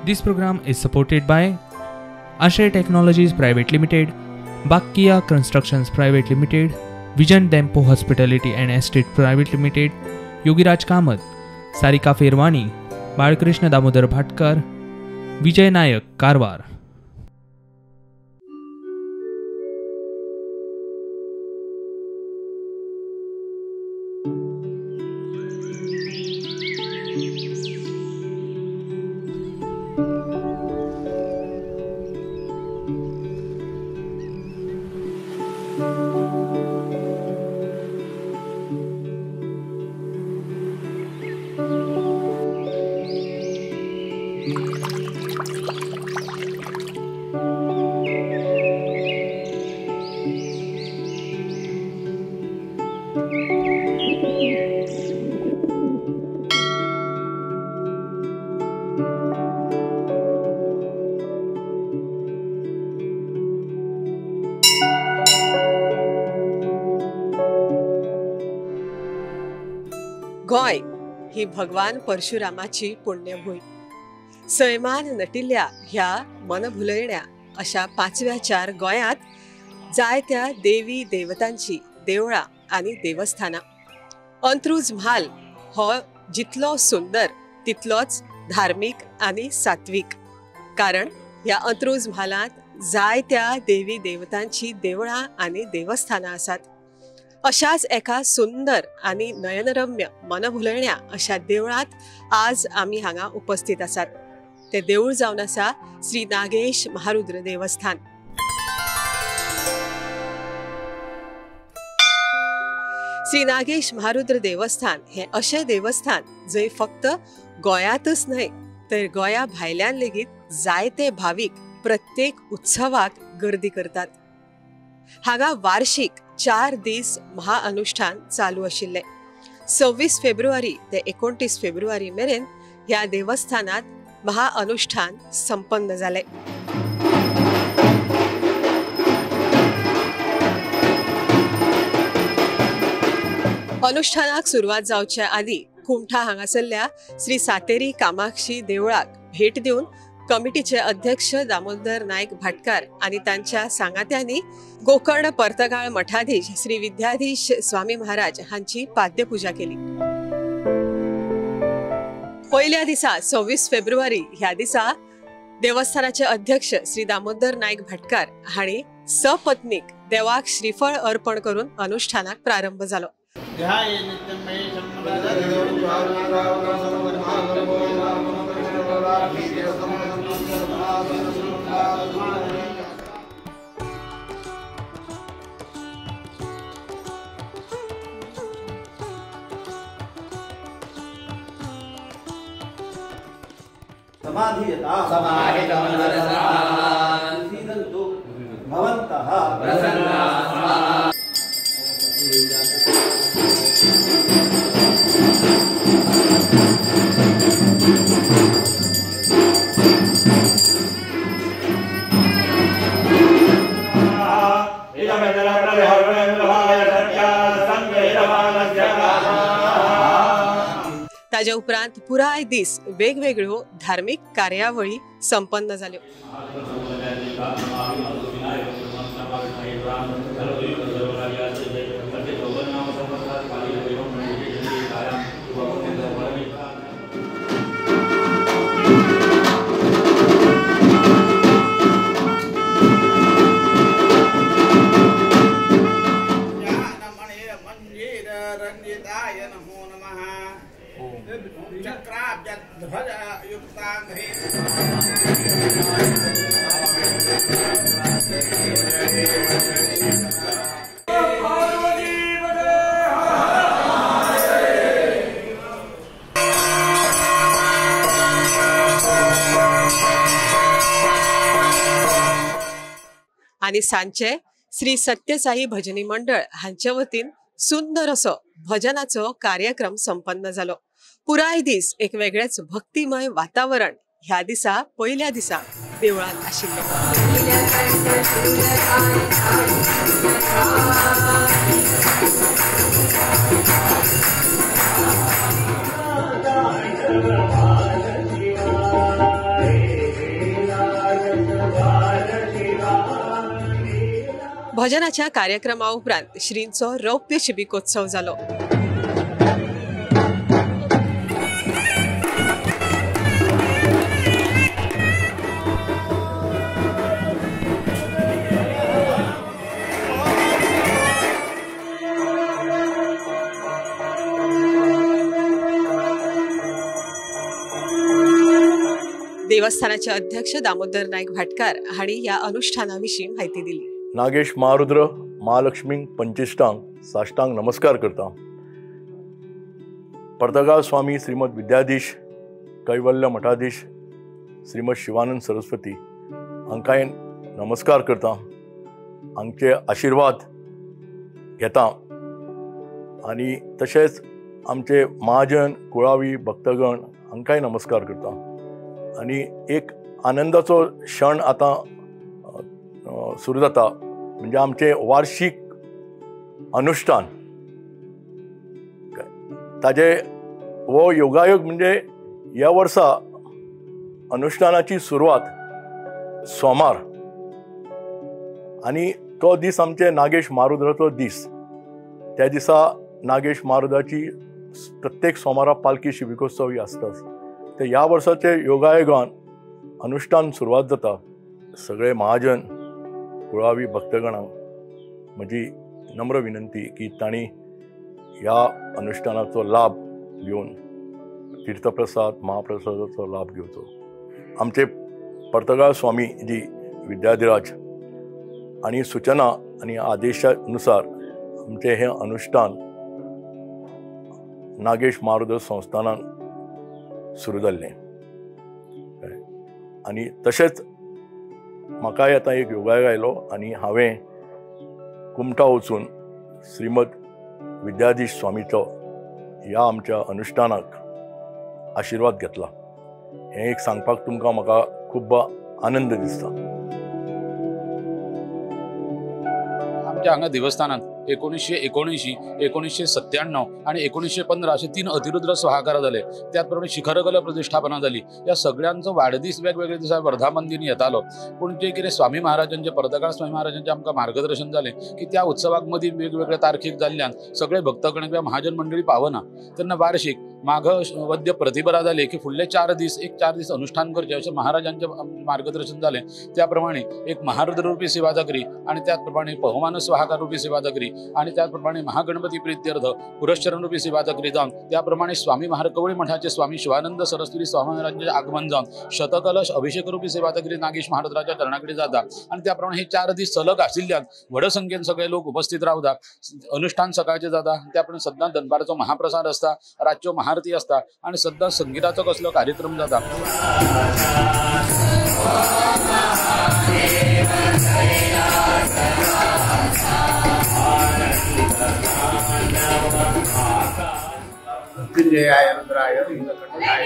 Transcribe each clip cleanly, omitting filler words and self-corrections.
This program is supported by Ashay Technologies Private Limited, Bakkia Constructions Private Limited, Vision Dempo Hospitality and Estate Private Limited, Yogiraj Kamath, Sarika Ferwani, Balkrishna Damodar Bhatkar, Vijay Nayak, Karwar. गोय ही भगवान परशुरामाची पुण्यभूमी. सैमान नटिल्ल्या ह्या मनभुलयण्या अशा 5व्या 4 गोंयांत जायत्या देवी देवतांची देवळां आणि देवस्थानां. अंत्रुज म्हाल हो जितलो सुंदर तितलोच धार्मिक आणि सात्विक. कारण ह्या अंत्रुज म्हालांत जायत्या देवी देवतांची देवळां आणि देवस्थानां आसात. अशाच एका सुंदर आणि नयनरम्य मनभुलयण्या अशा देवळात आज आम्ही हांगा उपस्थित आसात. ते देऊळ जावन आसा श्री नागेश महारुद्र देवस्थान. श्री नागेश महारुद्र देवस्थान हे अशें देवस्थान जंय फक्त गोंयांतच न्हय तर गोंया भायल्यान लेगीत जायते भाविक प्रत्येक उत्सवाक गर्दी करतात. हांगा वार्षिक 4 दीस महाअनुष्ठान चालू आशिल्ले. 26 फेब्रुवारी ते 29 फेब्रुवारी मेरेन ह्या देवस्थानात महाअनुष्ठान संपन्न जाले. अनुष्ठानाक सुरवात जावच्या आदी कुमठा हांगासरल्या श्री सातेरी कामाक्षी देवळाक भेट दिवन कमिटीचे अध्यक्ष दामोदर नायक भाटकार आणि त्यांच्या सांगात्यांनी गोकर्ण पर्तगाळ मठाधीश श्री विद्याधीश स्वामी महाराज हांची पाद्यपूजा केली. पहिल्या दिसा 26 फेब्रुवारी ह्या दिसा देवस्थानाचे अध्यक्ष श्री दामोदर नायक भाटकार हांणी सपत्नीक देवाक श्रीफळ अर्पण करून अनुष्ठानाक प्रारंभ जालो. ताज्या उपरांत पुराय दीस वेगवेगळ्यो धार्मिक कार्यावळी संपन्न जाल्यो. आणि सांचे श्री सत्यसाई भजनी मंडळ हांच्या वतीन सुंदर असो भजनाचो कार्यक्रम संपन्न जालो. पुराय दीस एक वेगळेच भक्तिमय वातावरण ह्या दिसा पहिल्या दिसा देवळात आशिल्ले. भजनाच्या कार्यक्रमा उपरांत श्रींचो रौप्य शिबिकोत्सव जालो। देवस्थानाचे अध्यक्ष दामोदर नाईक भाटकार हांणी या अनुष्ठानाविषयी माहिती दिली। नागेश महारुद्र महालक्ष्मी पंचेष्टांग साष्टांग नमस्कार करता। पर्तगाळ स्वामी श्रीमद विद्याधीश कैवल्य मठाधीश श्रीमद शिवानंद सरस्वती हांकां नमस्कार करता, हांचे आशीर्वाद घेता आनी तशेंच आमचे महाजन कुळावी भक्तगण हांकांय नमस्कार करता। आनी एक आनंदाचो क्षण आता सुरू जाता, म्हणजे आमचे वार्षिक अनुष्ठान। ताजे हो योगायोग म्हणजे ह्या वर्सा अनुष्ठानाची सुरवात सोमार आनी तो दीस आमचे नागेश महारुद्राचो दीस। त्या दिसा नागेश महारुद्राची प्रत्येक सोमारा पालखी शिबिकोत्सव ही आसताच। ते ह्या वर्साचे योगायोगान अनुष्ठान सुरवात जाता। सगळे महाजन कुळावी भक्तगणांक म्हजी नम्र विनंती की तांणी ह्या अनुष्ठानाचो लाभ घेवन तीर्थप्रसाद महाप्रसादाचो लाभ घेवचो। आमचे पर्तगाळ स्वामी जी विद्याधिराज आनी सूचना आनी आदेशानुसार आमचे हे अनुष्ठान नागेश महारुद्र संस्थानान सुरू जाल्लें। आनी तशेंच म्हाकाय आतां एक योगायोग आयलो आनी हांवें कुमटा वचून श्रीमद विद्याधीश स्वामीचो ह्या आमच्या अनुष्ठानाक आशिर्वाद घेतला। हें एक सांगपाक तुमकां म्हाका खूब आनंद दिसता। आमच्या हांगा देवस्थानात 1979, 1997 आणि 1915 असे 3 अतिरुद्र स्वाहाकार झाले। त्याचप्रमाणे शिखरकला प्रतिष्ठापना झाली। या सगळ्यांचो वाढदीस वेगवेगळे दिसा वर्धापन दिन येतालो। पूण जे कितें स्वामी महाराजांचे पर्तगाळ स्वामी महाराजांचे आमकां मार्गदर्शन जालें की त्या उत्सवाक मदीं वेगवेगळ्या तारखेक जाल्ल्यान सगळे भक्तगण किंवा महाजन मंडळी पावना, तेन्ना वार्षिक माघ वद्य प्रतिपदा जाली की फुडले 4 दीस अनुष्ठान करचे अशें महाराजांचे मार्गदर्शन जालें। त्याप्रमाणे एक महारुद्र रूपी सेवा जागरी आणि त्याचप्रमाणे पवमान स्वाहाकार रूपी सेवा जागरी आणि त्याचप्रमाणे महागणपती प्रित्यर्थ पुरस्चरण रूपी सेवा जागरी जावन त्याप्रमाणे स्वामी महारकवळी मठाचे स्वामी शिवानंद सरस्वती स्वामी महाराजांचे आगमन जावन शतकलश अभिषेक रूपी सेवा जागरी नागेश महारुद्राच्या चरणाकडे जाता। आणि त्याप्रमाणे हे 4 दीस सलग आशिल्ल्यान व्हड संख्येन सगळे लोक उपस्थित रावता। अनुष्ठान सकाळचे जाता, त्याप्रमाणे सद्दां दनपारचो महाप्रसाद आसता, रातच्यो महाआरती आसता आणि सद्दां संगीताचो कसलो कार्यक्रम जाता। मृत्युंजयाय रुद्राय नीलकंठाय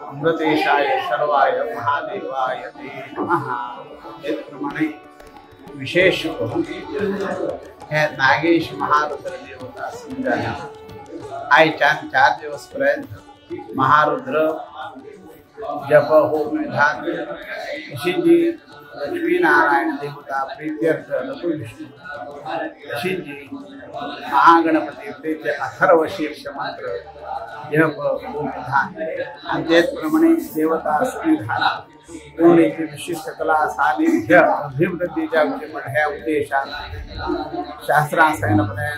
अमृतेशाय सर्वाय महादेवाय ते नमः। त्याचप्रमाणे विशेष करून हे नागेश महारुद्र देवता समजायला आयच्यान 4 दिवस पर्यंत महारुद्र जप होम विधान अशी जी लक्ष्मीनारायण देवता प्रीत्यर्थ लघु विष्णू अशी जी महागणपती प्रीत्य अथर्व शीर्ष मंत्र जप होम विधान आणि त्याचप्रमाणे देवता सुविधान कोणीची विशिष्ट कला सानिध्य अभिवृद्धीच्या ह्या उद्देशाने शास्त्रांसायनपणे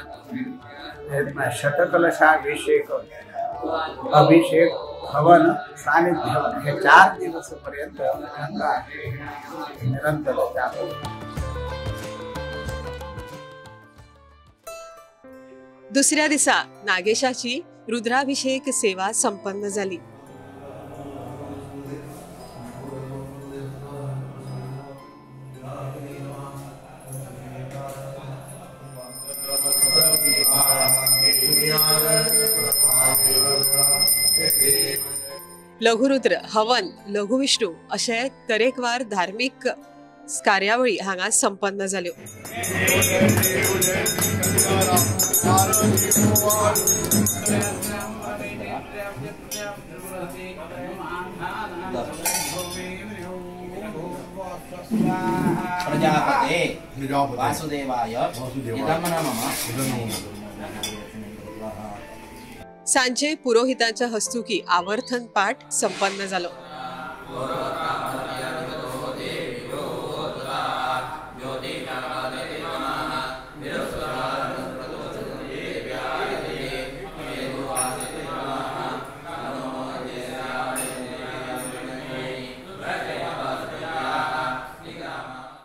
शतकलशाभिषेक अभिषेक हवन सानिध्य हे 4 दिवस पर्यंत निरंतर चालू। दुसऱ्या दिसा नागेशाची रुद्राभिषेक सेवा संपन्न झाली। लघुरुद्र हवन लघुविष्णू अशे तरेकवार धार्मिक कार्यावळी हांगा संपन्न जाल्यो। प्रजापते वासुदेवाय इदं नमः। सांजे पुरोहितांच्या हस्तुकी आवर्तन पाठ संपन्न झालो.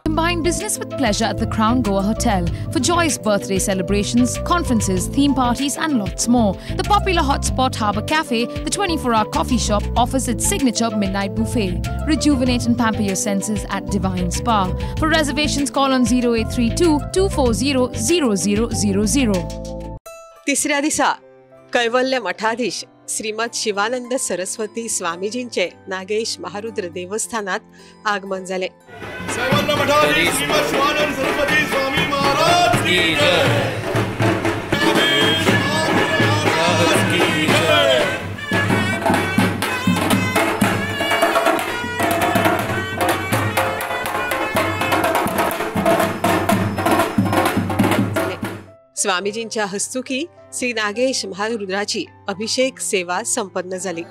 Combine business with pleasure at the Crown Goa Hotel for joyous birthday celebrations, conferences, theme parties and lots more. The popular hotspot Harbour Cafe, the 24-hour coffee shop, offers its signature midnight buffet. Rejuvenate and pamper your senses at Divine Spa. For reservations, call on 0832 240 0000. तिसऱ्या दिसा कैवल्य मठाधीश श्रीमद शिवानंद सरस्वती स्वामीजींचे नागेश महारुद्र देवस्थानात आगमन झाले. कैवल्य मठाधीश श्रीमद शिवानंद सरस्वती स्वामी महाराज की जय. स्वामीजींच्या हस्तुकी श्री नागेश महारुद्राची अभिषेक सेवा संपन्न झाली.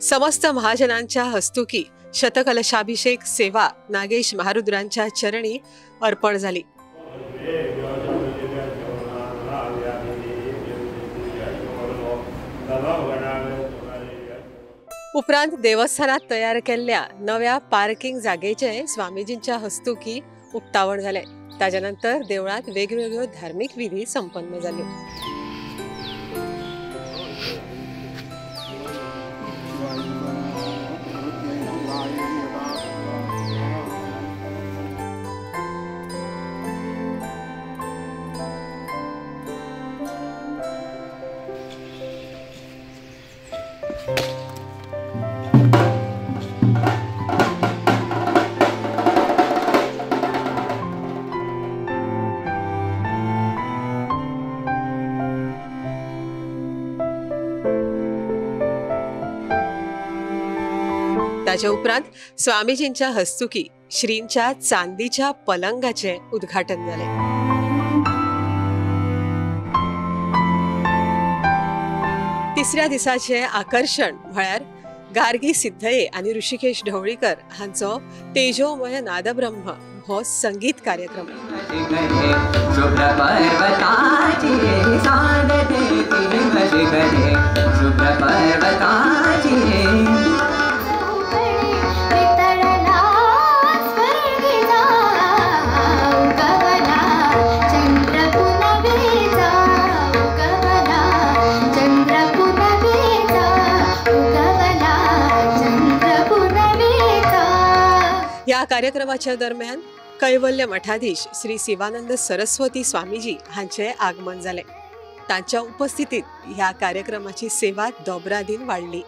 समस्त महाजनांच्या हस्तुकी शतकलशाभिषेक सेवा नागेश महारुद्रांच्या चरणी अर्पण झाली. उपरांत देवस्थानात तयार केलेल्या नव्या पार्किंग जागेचे स्वामीजींच्या हस्तुकी उक्तावण झाले. त्याच्यानंतर देवळात वेगवेगळ्यो धार्मिक विधी संपन्न झाल्यो. त्याच्या उपरांत स्वामीजींच्या हस्तुकी श्रींच्या चांदीच्या पलंगाचे उद्घाटन झाले. तिसऱ्या दिसाचे आकर्षण म्हळ्यार गार्गी सिद्धये आणि ऋषिकेश ढवळीकर हांचो तेजोमय नादब्रह्म हो संगीत कार्यक्रम. या कार्यक्रमाच्या दरम्यान कैवल्य मठाधीश श्री शिवानंद सरस्वती स्वामीजी हांचे आगमन झाले. त्यांच्या उपस्थितीत या कार्यक्रमाची सेवा दोबरादीन वाढली.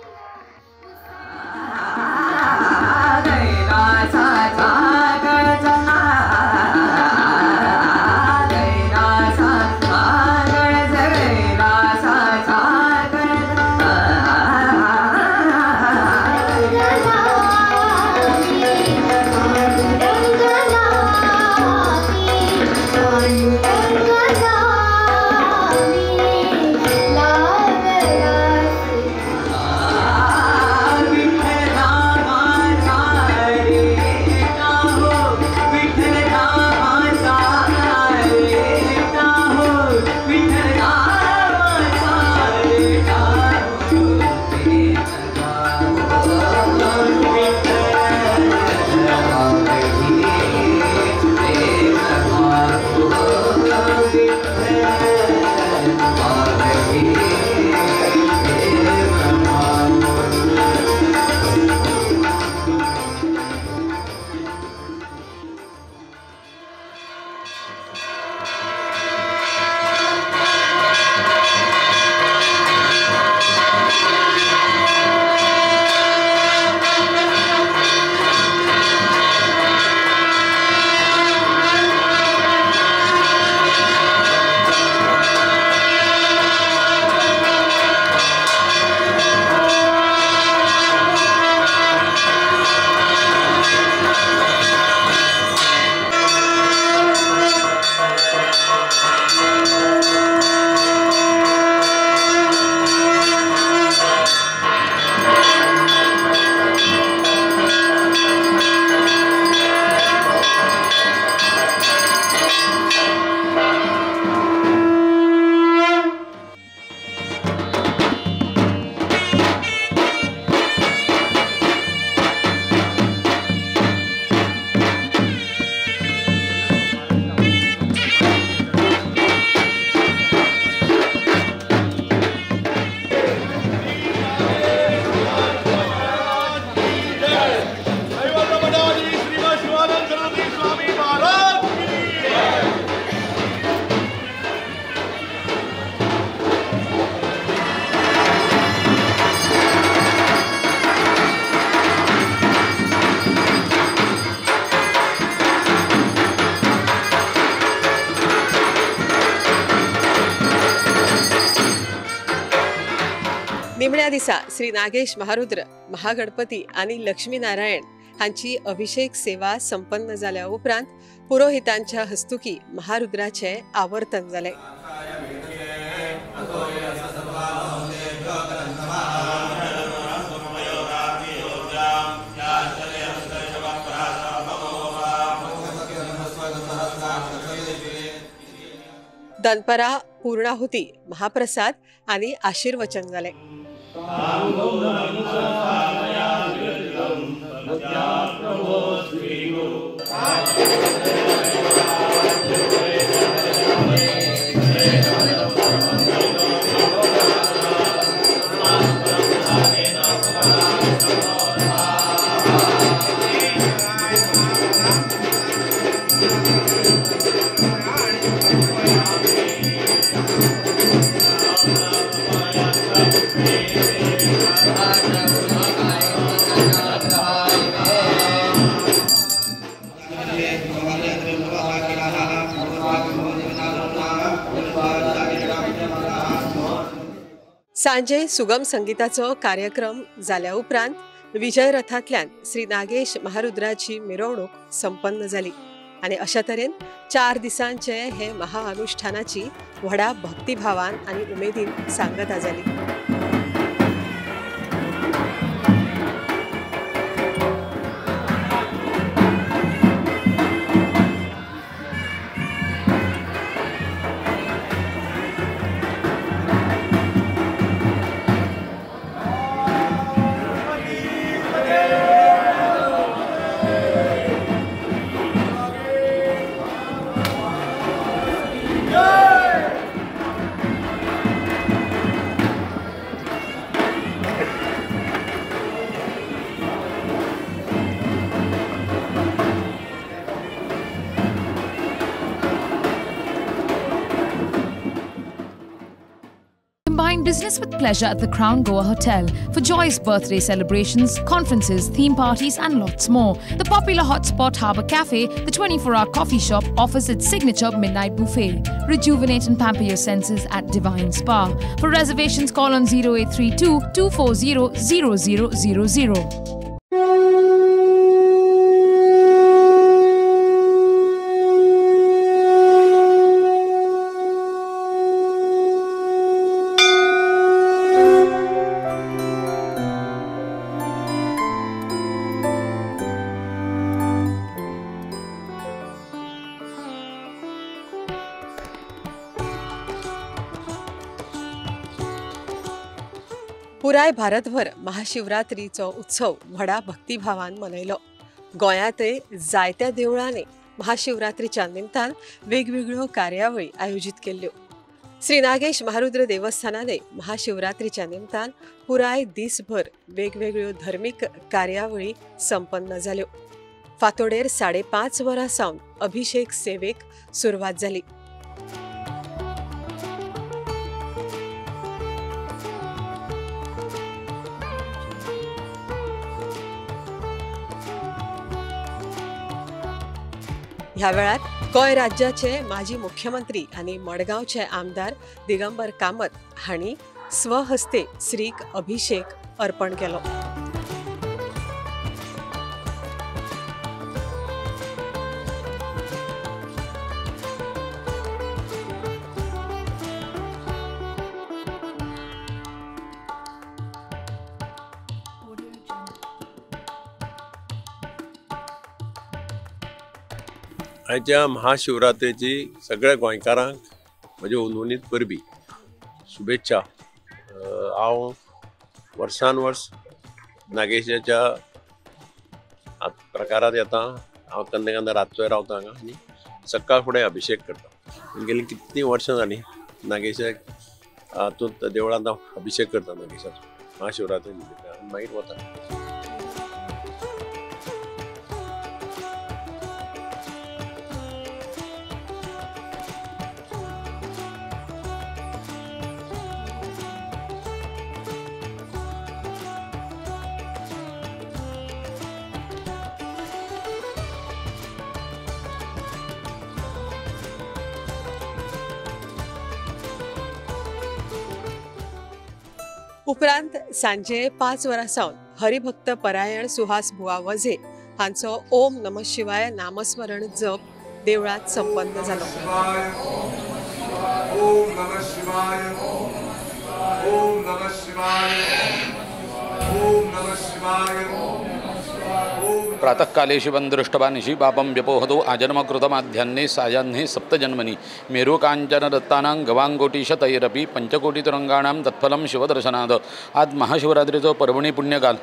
निमण्या दिसा श्री नागेश महारुद्र महागणपती आणि लक्ष्मीनारायण हांची अभिषेक सेवा संपन्न जाल्या उपरांत पुरोहितांच्या हस्तुकी महारुद्राचे आवर्तन जाले. दनपरा पूर्णाहुती महाप्रसाद आणि आशीर्वचन झाले. सांजे सुगम संगीताचो कार्यक्रम जाल्या उपरांत विजय रथांतल्यान श्री नागेश महारुद्राची मिरवणूक संपन्न जाली आणि अशा तरेन 4 दिसांचे हे महाअनुष्ठानाची व्हडा भक्तिभावान आणि उमेदीन सांगता जाली. Combine business with pleasure at the Crown Goa Hotel for joyous birthday celebrations, conferences, theme parties and lots more. The popular hotspot Harbour Cafe, the 24-hour coffee shop, offers its signature midnight buffet. Rejuvenate and pamper your senses at Divine Spa. For reservations, call on 0832 240 0000. पुराय भारतभर महाशिवरात्रीचो उत्सव व्हडा भक्तिभावान मनयलो. गोंयांतय जायत्या देवळांनी महाशिवरात्रीच्या निमतान वेगवेगळ्यो कार्यावळी आयोजीत केल्ल्यो. श्री नागेश महारुद्र देवस्थानाने महाशिवरात्रीच्या निमतान पुराय दिसभर वेगवेगळ्यो धर्मीक कार्यावळी संपन्न जाल्यो. फातोडेर 5:30 वरां सावन अभिषेक सेवेक सुरवात जाली. ह्या वेळार गोंय राज्याचे माजी मुख्यमंत्री आणि मडगांवचे आमदार दिगंबर कामत हांणी स्वहस्ते श्रीक अभिषेक अर्पण केलो. आयच्या महाशिवरात्रेची सगळ्या गोंयकारांक म्हजे उनवणीत परबी शुभेच्छा. हांव वर्सान वर्स नागेशाच्या प्रकारांत येता. हांव केन्ना केन्ना रातचोय रावता हांगा आनी सकाळ फुडें अभिषेक करता. गेली कितलीं वर्सां जालीं नागेशाक हातूंत देवळांत हांव अभिषेक करता नागेशाचो महाशिवरात्री निमित्तान मागीर वता. उपरांत सांजे 5 वरां सावन हरिभक्त परायण सुहास बुवा वजे हांचो ओम नमः शिवाय नामस्मरण जप देवळात संपन्न जालो. ओम नमः शिवाय ओम नमः शिवाय ओम नमः शिवाय. प्रातःकाले शिवं दृष्ट्वा निशि पापं व्यपोहतो आजन्मकृतमाध्याह्ने सायाह्ने सप्तजन्मनि मेरुकाञ्चनदत्तानां गवांगोटीशतैरपि पंचकोटितरंगाणां तत्फलं शिवदर्शनाद. आज महाशिवरात्रीचो पर्वणी पुण्यकाल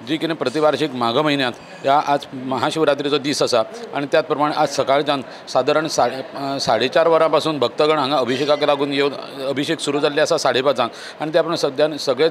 जी की प्रतिवार्षिक माघ महिन्यात या आज महाशिवरात्रीचो दीस आसा आणि त्याच प्रमाणे आज सकाळच्यान साधारण 4:30 वरांपासून भक्तगण हांगा अभिषेकाक लागून येवन अभिषेक सुरू जाल्ले आसा 5:30 आणि त्या प्रमाणे सद्यान सगळे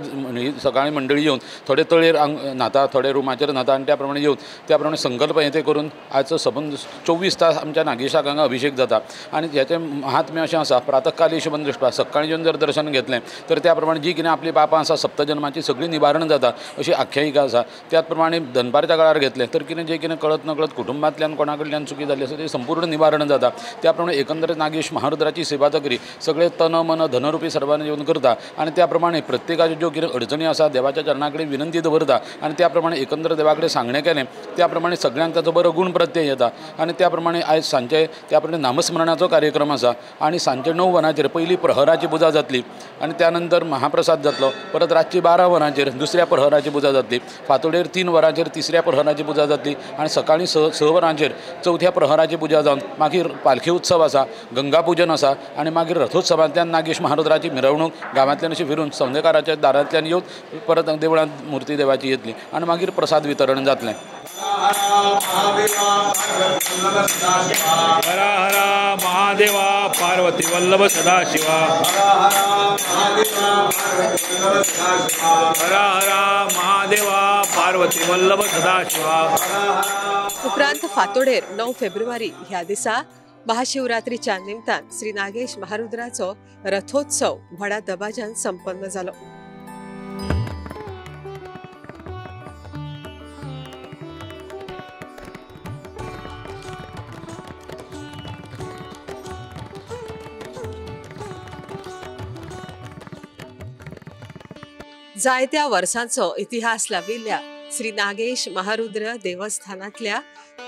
सकाळी मंडळी येवन थोडे तळेर न्हाता, थोडे रुमाचेर न्हाता आणि त्या प्रमाणे येवन त्या प्रमाणे संकल्प हे करून आजचो सबंद 24 तास आमच्या नागेशाक हांगा अभिषेक जाता. आणि ह्याचें महात्म्य अशें आसा प्रातःकाली शुभन दृश्टा सकाळी येवन जर दर्शन घेतलें तर त्या प्रमाणे जी कितें आपली पापां आसा सप्तजन्माची सगळी निवारण जाता अशी आख्यायिका आसा. त्याच प्रमाणे दनपारच्या काळार घेतलें तर कितें जे कितें कळत नकळत कुटुंबांतल्यान कोणा कडल्यान चुकी जाल्ली आसा ती संपूर्ण निवारण जाता. त्या प्रमाणे एकंदर नागेश महारुद्राची सेवा तकरी सगळे तन मन धनरूपी सर्वांनी येवन करता आणि त्या प्रमाणे प्रत्येकाच्यो ज्यो कितें अडचणी आसा देवाच्या चरणा कडेन विनंती दवरता आणि त्या प्रमाणे एकंदर देवा कडेन सांगणें केलें त्या प्रमाणे सगळ्यांक ताचो बरो गुण प्रत्यय येता. आणि त्या प्रमाणे आयज सांजे त्या प्रमाणे नामस्मरणाचो कार्यक्रम आसा आणि सांजे 9 वरांचेर पयली प्रहराची पुजा जातली आणि त्यानंतर महाप्रसाद जातलो. परत रातची 12 वरांचेर दुसऱ्या प्रहराची पुजा जातली. फातोडेर 3 वरांचेर तिसऱ्या प्रहराची पुजा जातली आणि सकाळी 6 वरांचेर चौथ्या प्रहराची पुजा जावन मागीर पालखी उत्सव आसा, गंगा पूजन आसा आणि मागीर रथोत्सवांतल्यान नागेश महारुद्राची मिरवणूक गांवांतल्यान अशी फिरून सौंदेकाराच्या दारांतल्यान येवन परत देवळांत मूर्ती देवाची येतली आणि मागीर प्रसाद वितरण जातलें. हर हर महादेवा पार्वती वल्लभ सदाशिवा. हर हर महादेवा पार्वती वल्लभ सदाशिवा. उपरांत फातोडेर 9 फेब्रुवारी ह्या दिसा महाशिवरात्रीच्या निमतान श्री नागेश महारुद्राचो रथोत्सव व्हडा दबाज्यान संपन्न जालो. जायत्या वर्सांचो इतिहास लाविल्ल्या श्री नागेश महारुद्र देवस्थानातल्या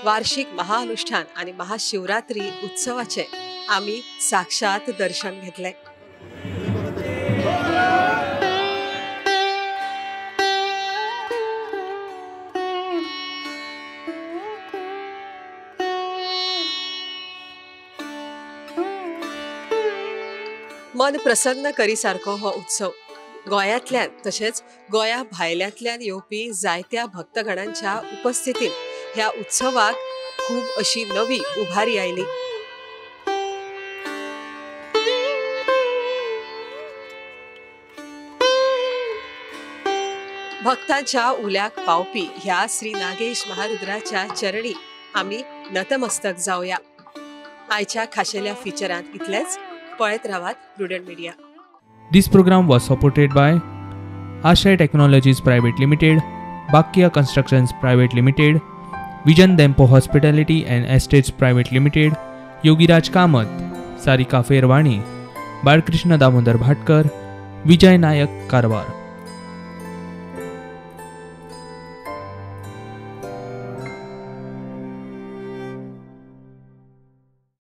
वार्षिक महाअनुष्ठान आणि महाशिवरात्री उत्सवाचे आम्ही साक्षात दर्शन घेतले. मन प्रसन्न करी सारको हो उत्सव गोंयांतल्यान तशेंच गोंया भायल्यांतल्यान येवपी जायत्या भक्तगणांच्या उपस्थितीत ह्या उत्सवाक खूब अशी नवी उभारी आयली. भक्तांच्या उल्याक पावपी ह्या श्री नागेश महारुद्राच्या चरणी आम्ही नतमस्तक जावया. आयच्या खाशेल्या फिचरांत इतलेच. पळयत रावात prudent media. This program was supported by Ashray Technologies Private Limited, Bakkia Constructions Private Limited, Vision Dempo Hospitality and Estates Private Limited, Yogiraj Kamath, Sarika Ferwani, Balkrishna Damodar Bhatkar, Vijay Nayak Karwar.